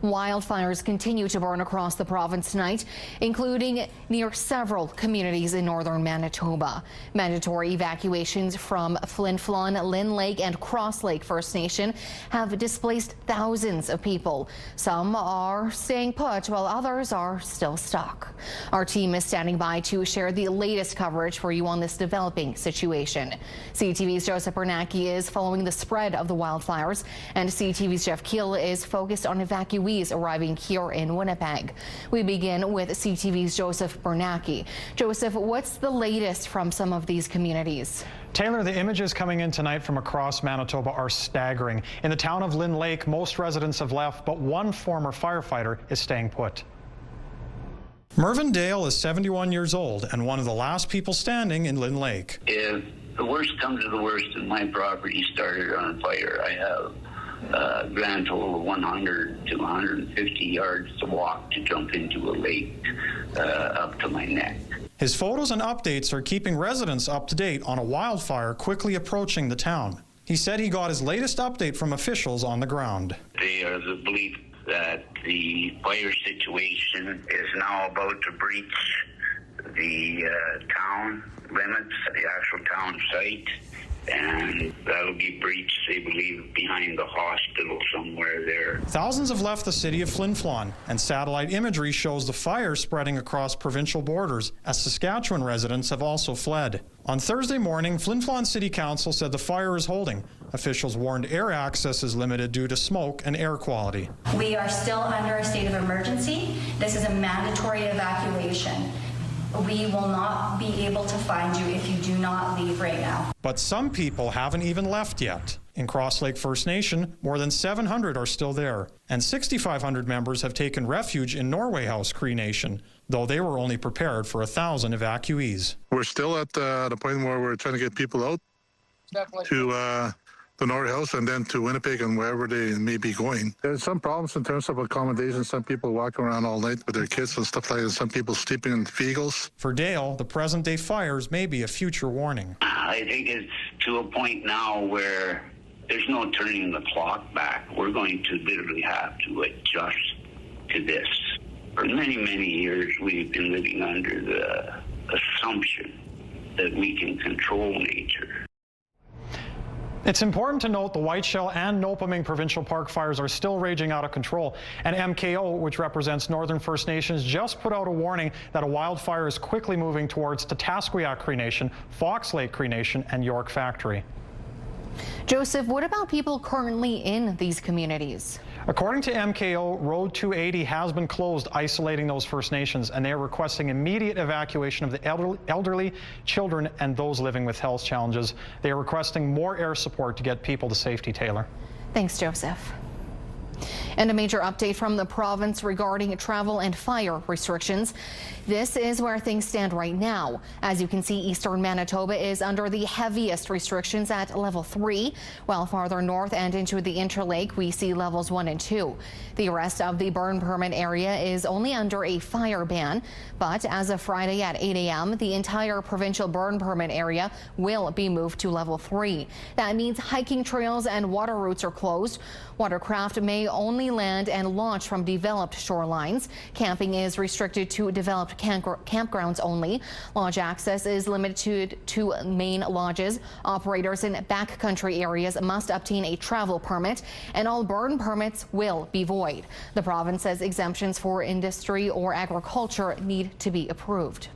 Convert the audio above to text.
Wildfires continue to burn across the province tonight, including near several communities in northern Manitoba. Mandatory evacuations from Flin Flon, Lynn Lake and Cross Lake First Nation have displaced thousands of people. Some are staying put while others are still stuck. Our team is standing by to share the latest coverage for you on this developing situation. CTV's Joseph Bernacki is following the spread of the wildfires, and CTV's Jeff Keel is focused on evacuees arriving here in Winnipeg. We begin with CTV's Joseph Bernacki. Joseph, what's the latest from some of these communities? Taylor, the images coming in tonight from across Manitoba are staggering. In the town of Lynn Lake, most residents have left, but one former firefighter is staying put. Mervyn Dale is 71 years old and one of the last people standing in Lynn Lake. If the worst comes to the worst and my property started on fire, I have a grand total of 100 to 150 yards to walk to jump into a lake up to my neck. His photos and updates are keeping residents up to date on a wildfire quickly approaching the town. He said he got his latest update from officials on the ground. They are the belief that the fire situation is now about to breach the town limits, the actual town site, and that'll be breached, they believe, behind the hospital somewhere there. Thousands have left the city of Flin Flon, and satellite imagery shows the fire spreading across provincial borders as Saskatchewan residents have also fled. On Thursday morning, Flin Flon City Council said the fire is holding. Officials warned air access is limited due to smoke and air quality. We are still under a state of emergency. This is a mandatory evacuation. We will not be able to find you if you do not leave right now. But some people haven't even left yet. In Cross Lake First Nation, more than 700 are still there, and 6,500 members have taken refuge in Norway House Cree Nation, though they were only prepared for 1,000 evacuees. We're still at the point where we're trying to get people out to the Norway House and then to Winnipeg and wherever they may be going. There's some problems in terms of accommodation. Some people walking around all night with their kids and stuff like that. Some people sleeping in vehicles. For Dale, the present-day fires may be a future warning. I think it's to a point now where there's no turning the clock back. We're going to literally have to adjust to this. For many, many years, we've been living under the assumption that we can control nature. It's important to note the Whiteshell and Nopaming provincial park fires are still raging out of control. And MKO, which represents Northern First Nations, just put out a warning that a wildfire is quickly moving towards Tatasquiac Cree Nation, Fox Lake Cree Nation, and York Factory. Joseph, what about people currently in these communities? According to MKO, Road 280 has been closed, isolating those First Nations, and they are requesting immediate evacuation of the elderly, children, and those living with health challenges. They are requesting more air support to get people to safety, Taylor. Thanks, Joseph. And a major update from the province regarding travel and fire restrictions. This is where things stand right now. As you can see, eastern Manitoba is under the heaviest restrictions at level 3, while farther north and into the Interlake we see levels 1 and 2. The rest of the burn permit area is only under a fire ban, but as of Friday at 8 a.m., the entire provincial burn permit area will be moved to level 3. That means hiking trails and water routes are closed. Watercraft may only land and launch from developed shorelines. Camping is restricted to developed campgrounds only. Lodge access is limited to main lodges. Operators in backcountry areas must obtain a travel permit, and all burn permits will be void. The province says exemptions for industry or agriculture need to be approved.